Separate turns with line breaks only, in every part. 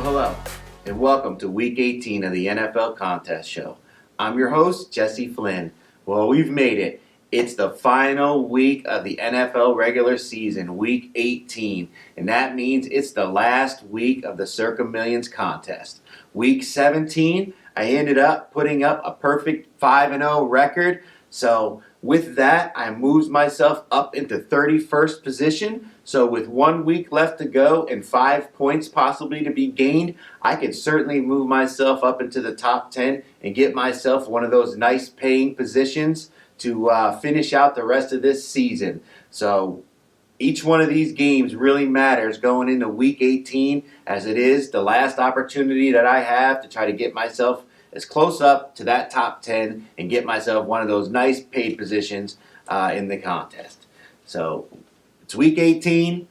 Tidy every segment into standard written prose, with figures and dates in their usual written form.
Well, hello, and welcome to Week 18 of the NFL Contest Show. I'm your host, Jesse Flynn. Well, we've made it. It's the final week of the NFL regular season, Week 18, and that means it's the last week of the Circa Millions contest. Week 17, I ended up putting up a perfect 5-0 record, so with that, I moved myself up into 31st position. So with 1 week left to go and 5 points possibly to be gained, I could certainly move myself up into the top 10 and get myself one of those nice paying positions to finish out the rest of this season. So each one of these games really matters going into Week 18, as it is the last opportunity that I have to try to get myself as close up to that top 10 and get myself one of those nice paid positions in the contest. So it's Week 18.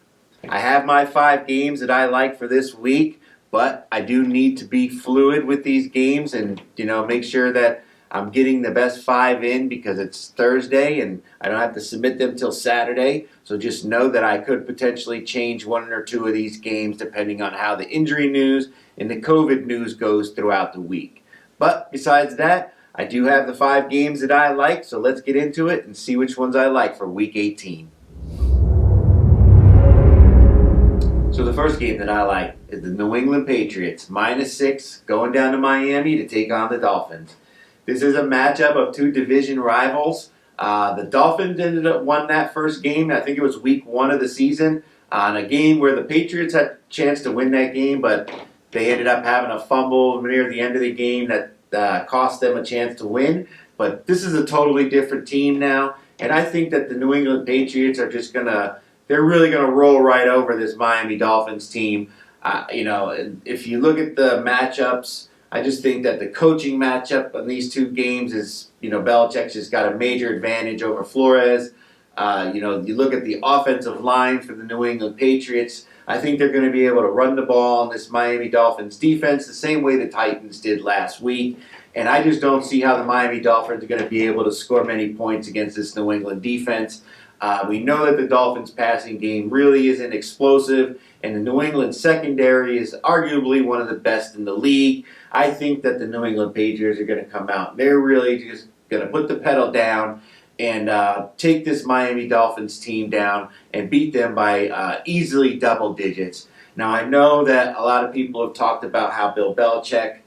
I have my 5 games that I like for this week, but I do need to be fluid with these games and make sure that I'm getting the best 5 in because it's Thursday and I don't have to submit them till Saturday. So just know that I could potentially change 1 or 2 of these games depending on how the injury news and the COVID news goes throughout the week. But besides that, I do have the 5 games that I like, so let's get into it and see which ones I like for Week 18. So the first game that I like is the New England Patriots, -6, going down to Miami to take on the Dolphins. This is a matchup of 2 division rivals. The Dolphins ended up won that first game. I think it was week 1 of the season, on a game where the Patriots had a chance to win that game, but they ended up having a fumble near the end of the game that cost them a chance to win. But this is a totally different team now, and I think that the New England Patriots are they're really going to roll right over this Miami Dolphins team. If you look at the matchups, I just think that the coaching matchup on these 2 games is, Belichick's just got a major advantage over Flores. You look at the offensive line for the New England Patriots. I think they're going to be able to run the ball on this Miami Dolphins defense the same way the Titans did last week. And I just don't see how the Miami Dolphins are going to be able to score many points against this New England defense. We know that the Dolphins' passing game really isn't explosive, and the New England secondary is arguably one of the best in the league. I think that the New England Patriots are going to come out. They're really just going to put the pedal down and take this Miami Dolphins team down and beat them by easily double digits. Now, I know that a lot of people have talked about how Bill Belichick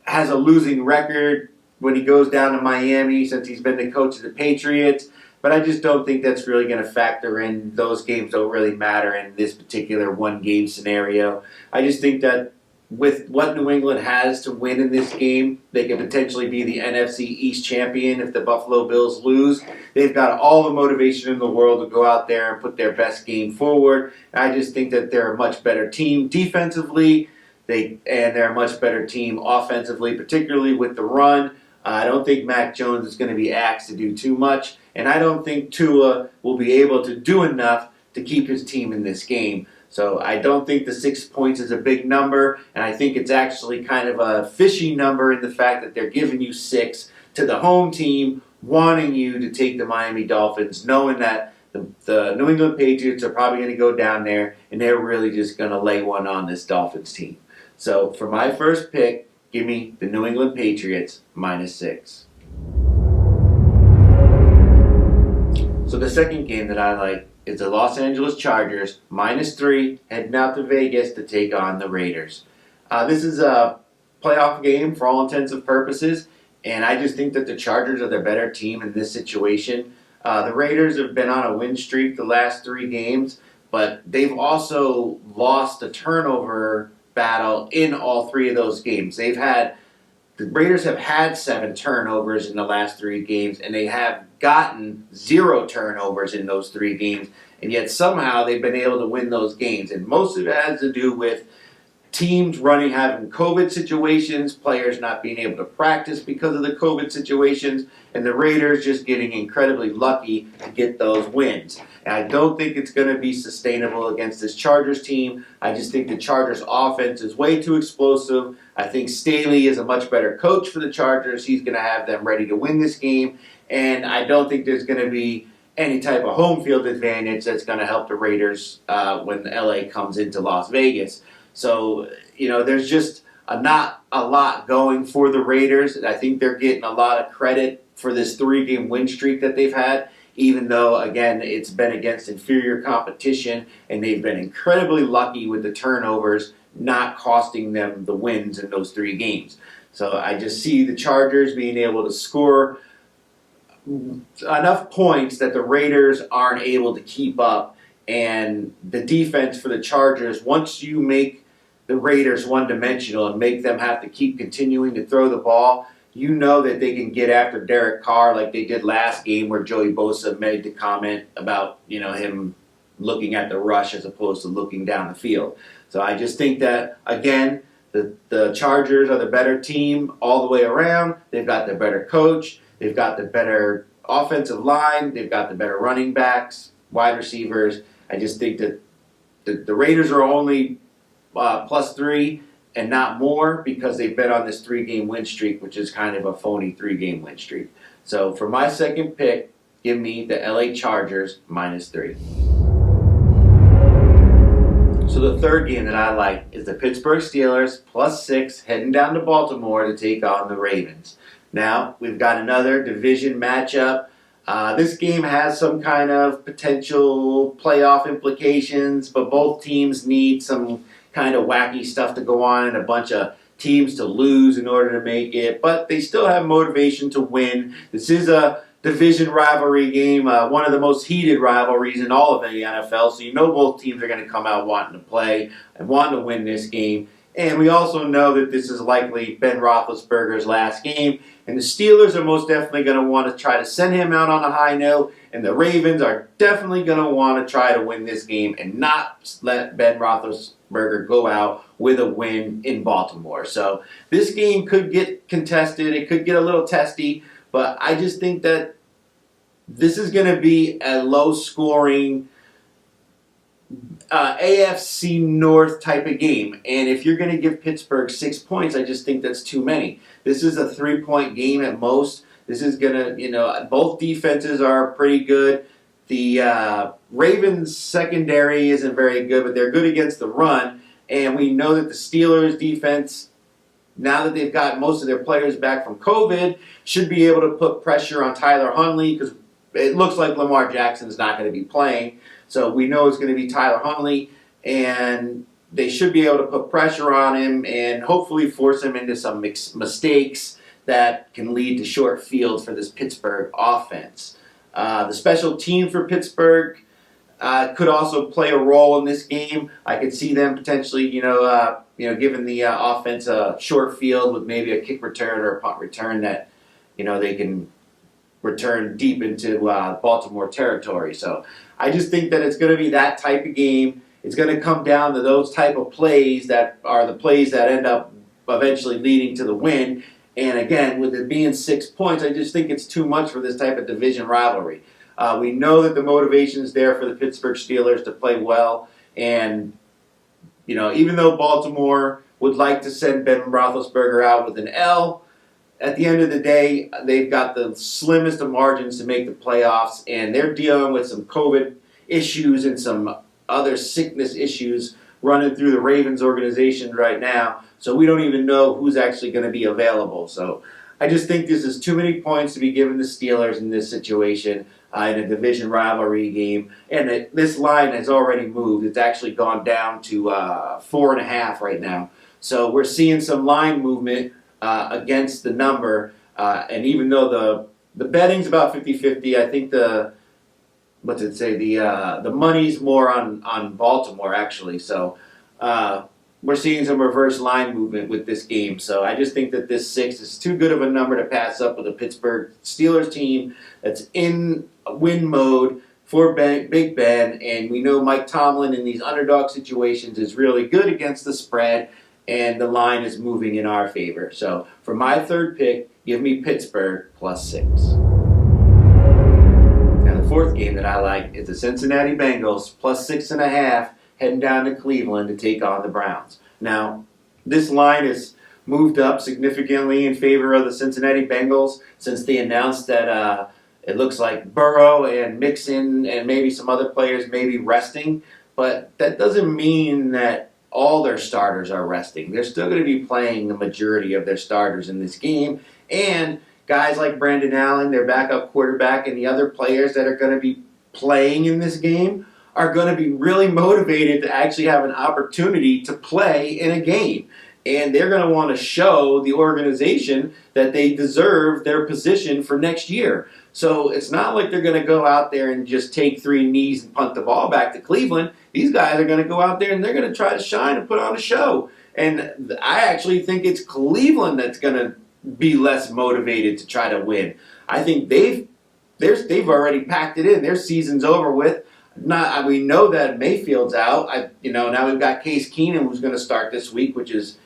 has a losing record when he goes down to Miami since he's been the coach of the Patriots, but I just don't think that's really going to factor in. Those games don't really matter in this particular 1-game scenario. I just think that with what New England has to win in this game, they could potentially be the NFC East champion if the Buffalo Bills lose. They've got all the motivation in the world to go out there and put their best game forward. I just think that they're a much better team defensively, and they're a much better team offensively, particularly with the run. I don't think Mac Jones is going to be asked to do too much, and I don't think Tua will be able to do enough to keep his team in this game. So I don't think the 6 points is a big number, and I think it's actually kind of a fishy number in the fact that they're giving you 6 to the home team, wanting you to take the Miami Dolphins, knowing that the New England Patriots are probably going to go down there, and they're really just going to lay one on this Dolphins team. So for my first pick, give me the New England Patriots -6. So the second game that I like is the Los Angeles Chargers, -3, heading out to Vegas to take on the Raiders. This is a playoff game for all intents and purposes, and I just think that the Chargers are the better team in this situation. The Raiders have been on a win streak the last 3 games, but they've also lost a turnover battle in all 3 of those games. The Raiders have had 7 turnovers in the last 3 games, and they have gotten 0 turnovers in those 3 games, and yet somehow they've been able to win those games. And most of it has to do with teams having COVID situations, players not being able to practice because of the COVID situations, and the Raiders just getting incredibly lucky to get those wins. And I don't think it's going to be sustainable against this Chargers team. I just think the Chargers offense is way too explosive. I think Staley is a much better coach for the Chargers. He's going to have them ready to win this game. And I don't think there's going to be any type of home field advantage that's going to help the Raiders when LA comes into Las Vegas. So, there's just not a lot going for the Raiders. And I think they're getting a lot of credit for this 3-game win streak that they've had, even though, again, it's been against inferior competition, and they've been incredibly lucky with the turnovers not costing them the wins in those 3 games. So I just see the Chargers being able to score enough points that the Raiders aren't able to keep up. And the defense for the Chargers, once you make the Raiders one-dimensional and make them have to keep continuing to throw the ball, you know that they can get after Derek Carr like they did last game, where Joey Bosa made the comment about him looking at the rush as opposed to looking down the field. So I just think that, again, the Chargers are the better team all the way around. They've got the better coach. They've got the better offensive line. They've got the better running backs, wide receivers. I just think that the Raiders are only +3 and not more because they've been on this 3-game win streak, which is kind of a phony 3-game win streak. So for my second pick, give me the LA Chargers -3. So the third game that I like is the Pittsburgh Steelers +6 heading down to Baltimore to take on the Ravens. Now, we've got another division matchup. This game has some kind of potential playoff implications, but both teams need some kind of wacky stuff to go on and a bunch of teams to lose in order to make it. But they still have motivation to win. This is a division rivalry game, one of the most heated rivalries in all of the NFL. So both teams are going to come out wanting to play and wanting to win this game. And we also know that this is likely Ben Roethlisberger's last game. And the Steelers are most definitely going to want to try to send him out on a high note. And the Ravens are definitely going to want to try to win this game and not let Ben Roethlisberger go out with a win in Baltimore. So this game could get contested. It could get a little testy. But I just think that this is going to be a low-scoring AFC North type of game. And if you're going to give Pittsburgh 6 points, I just think that's too many. This is a 3-point game at most. This is going to, both defenses are pretty good. The Ravens secondary isn't very good, but they're good against the run. And we know that the Steelers defense, now that they've got most of their players back from COVID, should be able to put pressure on Tyler Huntley, because it looks like Lamar Jackson is not going to be playing. So we know it's going to be Tyler Huntley, and they should be able to put pressure on him and hopefully force him into some mistakes that can lead to short fields for this Pittsburgh offense. The special team for Pittsburgh could also play a role in this game. I could see them potentially, giving the offense a short field with maybe a kick return or a punt return that, they can return deep into Baltimore territory. So I just think that it's going to be that type of game. It's going to come down to those type of plays that are the plays that end up eventually leading to the win. And again, with it being 6 points, I just think it's too much for this type of division rivalry. We know that the motivation is there for the Pittsburgh Steelers to play well. And, even though Baltimore would like to send Ben Roethlisberger out with an L, at the end of the day, they've got the slimmest of margins to make the playoffs, and they're dealing with some COVID issues and some other sickness issues running through the Ravens organization right now. So we don't even know who's actually going to be available. So I just think this is too many points to be given the Steelers in this situation in a division rivalry game. And this line has already moved. It's actually gone down to 4.5 right now. So we're seeing some line movement against the number. And even though the betting's about 50-50, I think the money's more on Baltimore, actually. So we're seeing some reverse line movement with this game. So I just think that this 6 is too good of a number to pass up with a Pittsburgh Steelers team that's in win mode for Big Ben. And we know Mike Tomlin in these underdog situations is really good against the spread, and the line is moving in our favor. So for my third pick, give me Pittsburgh +6. Now the fourth game that I like is the Cincinnati Bengals +6.5 heading down to Cleveland to take on the Browns. Now, this line has moved up significantly in favor of the Cincinnati Bengals since they announced that it looks like Burrow and Mixon and maybe some other players may be resting. But that doesn't mean that all their starters are resting. They're still going to be playing the majority of their starters in this game. And guys like Brandon Allen, their backup quarterback, and the other players that are going to be playing in this game are going to be really motivated to actually have an opportunity to play in a game. And they're going to want to show the organization that they deserve their position for next year. So it's not like they're going to go out there and just take 3 knees and punt the ball back to Cleveland. These guys are going to go out there and they're going to try to shine and put on a show. And I actually think it's Cleveland that's going to be less motivated to try to win. I think they've already packed it in. Their season's over with. We know that Mayfield's out. Now we've got Case Keenum who's going to start this week, which is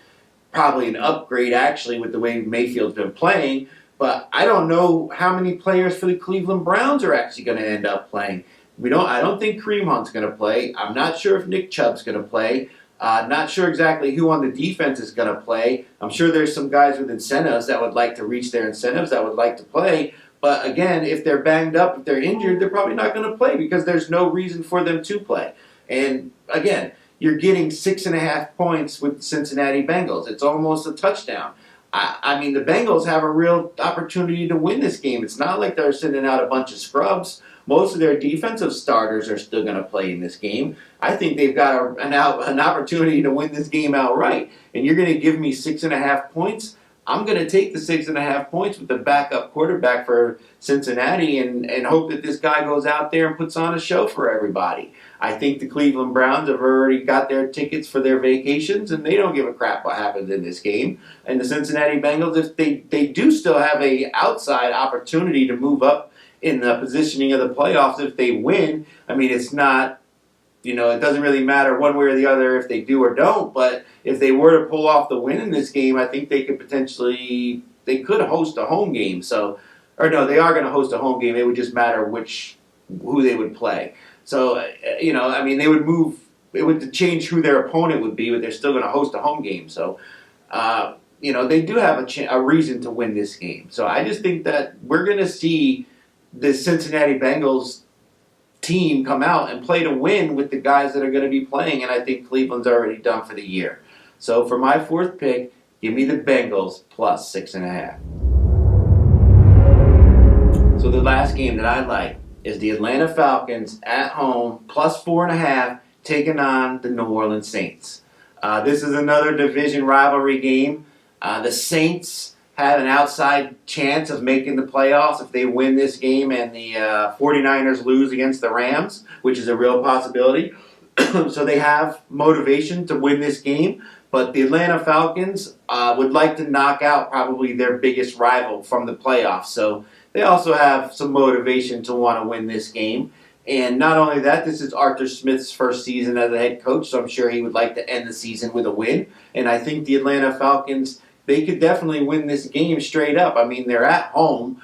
probably an upgrade actually with the way Mayfield's been playing. But I don't know how many players for the Cleveland Browns are actually going to end up playing. I don't think Kareem Hunt's going to play. I'm not sure if Nick Chubb's going to play. Not sure exactly who on the defense is going to play. I'm sure there's some guys with incentives that would like to reach their incentives that would like to play. But again, if they're banged up, if they're injured, they're probably not going to play because there's no reason for them to play. And again, you're getting 6.5 points with the Cincinnati Bengals. It's almost a touchdown. The Bengals have a real opportunity to win this game. It's not like they're sending out a bunch of scrubs. Most of their defensive starters are still going to play in this game. I think they've got an opportunity to win this game outright. And you're going to give me 6.5 points? I'm going to take the 6.5 points with the backup quarterback for Cincinnati and hope that this guy goes out there and puts on a show for everybody. I think the Cleveland Browns have already got their tickets for their vacations, and they don't give a crap what happens in this game. And the Cincinnati Bengals, if they do still have a outside opportunity to move up in the positioning of the playoffs if they win. It's not, it doesn't really matter one way or the other if they do or don't, but if they were to pull off the win in this game, I think they could host a home game. They are going to host a home game. It would just matter who they would play. So, they would move, it would change who their opponent would be, but they're still going to host a home game. So, they do have a reason to win this game. So I just think that we're going to see the Cincinnati Bengals team come out and play to win with the guys that are going to be playing, and I think Cleveland's already done for the year. So for my 4th pick, give me the Bengals plus 6.5. So the last game that I like is the Atlanta Falcons at home plus 4.5 taking on the New Orleans Saints. This is another division rivalry game. The Saints have an outside chance of making the playoffs if they win this game and the 49ers lose against the Rams, which is a real possibility. So they have motivation to win this game, but the Atlanta Falcons would like to knock out probably their biggest rival from the playoffs. So they also have some motivation to want to win this game. And not only that, this is Arthur Smith's first season as a head coach, so I'm sure he would like to end the season with a win. And I think the Atlanta Falcons, they could definitely win this game straight up. They're at home.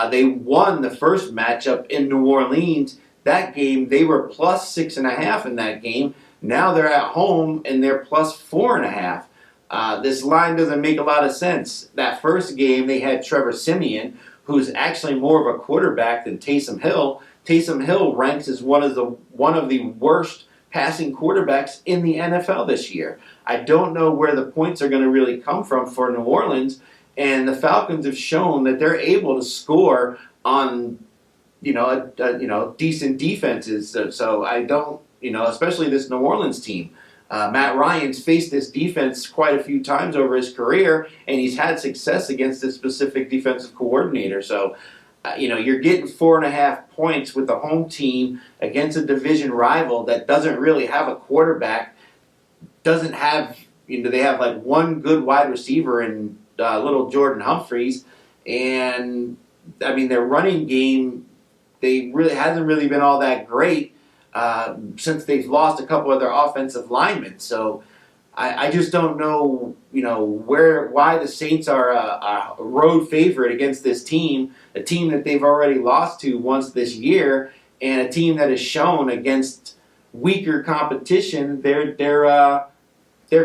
They won the first matchup in New Orleans. That game, they were plus 6.5 in that game. Now they're at home and they're plus 4.5. This line doesn't make a lot of sense. That first game, they had Trevor Siemian, who's actually more of a quarterback than Taysom Hill. Taysom Hill ranks as one of the worst passing quarterbacks in the NFL this year. I don't know where the points are going to really come from for New Orleans, and the Falcons have shown that they're able to score on, decent defenses. So I don't, especially this New Orleans team. Matt Ryan's faced this defense quite a few times over his career, and he's had success against this specific defensive coordinator. So, you're getting 4.5 points with the home team against a division rival that doesn't really have a quarterback, doesn't have, they have like one good wide receiver in little Jordan Humphreys, and their running game, hasn't really been all that great since they've lost a couple of their offensive linemen. So I just don't know, why the Saints are a road favorite against this team, a team that they've already lost to once this year, and a team that has shown against weaker competition they're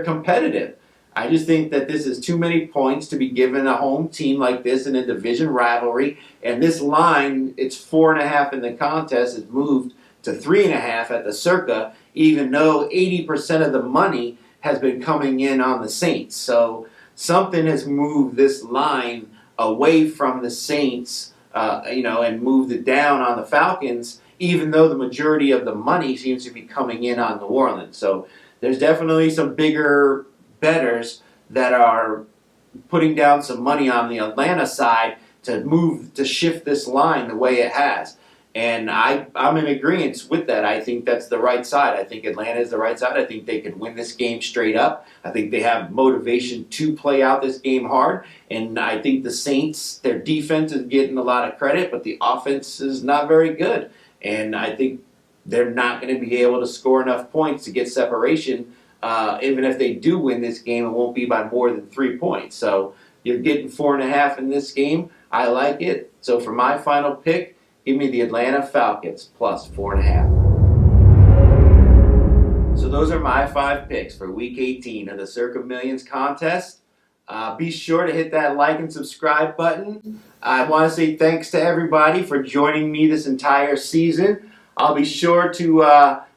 competitive. I just think that this is too many points to be given a home team like this in a division rivalry, and this line, it's 4.5 in the contest, is moved to 3.5 at the Circa, even though 80% of the money has been coming in on the Saints. So something has moved this line away from the Saints, and moved it down on the Falcons, even though the majority of the money seems to be coming in on New Orleans. So there's definitely some bigger bettors that are putting down some money on the Atlanta side to shift this line the way it has. And I'm in agreement with that. I think that's the right side. I think Atlanta is the right side. I think they could win this game straight up. I think they have motivation to play out this game hard. And I think the Saints, their defense is getting a lot of credit, but the offense is not very good. And I think they're not going to be able to score enough points to get separation. Even if they do win this game, it won't be by more than 3 points. So you're getting 4.5 in this game. I like it. So for my final pick, give me the Atlanta Falcons plus 4.5. So those are my 5 picks for Week 18 of the Circa Millions contest. Be sure to hit that like and subscribe button. I want to say thanks to everybody for joining me this entire season. I'll be sure to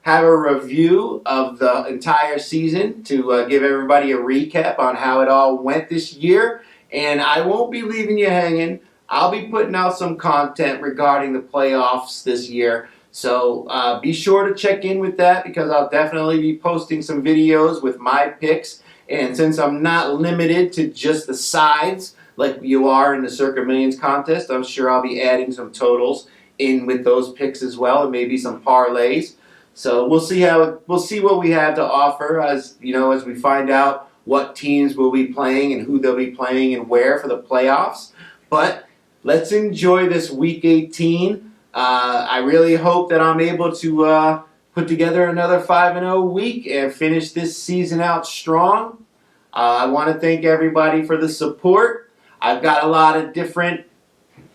have a review of the entire season to give everybody a recap on how it all went this year. And I won't be leaving you hanging. I'll be putting out some content regarding the playoffs this year. So be sure to check in with that because I'll definitely be posting some videos with my picks. And since I'm not limited to just the sides like you are in the Circa Millions contest, I'm sure I'll be adding some totals in with those picks as well, and maybe some parlays. So we'll see what we have to offer as we find out what teams will be playing and who they'll be playing and where for the playoffs. But let's enjoy this Week 18. I really hope that I'm able to put together another 5-0 week and finish this season out strong. I want to thank everybody for the support. I've got a lot of different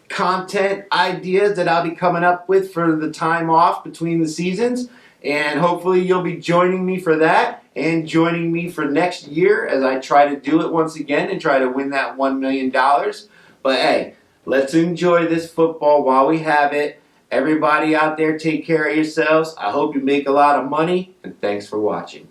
content ideas that I'll be coming up with for the time off between the seasons. And hopefully you'll be joining me for that and joining me for next year as I try to do it once again and try to win that $1 million. But hey, let's enjoy this football while we have it. Everybody out there, take care of yourselves. I hope you make a lot of money, and thanks for watching.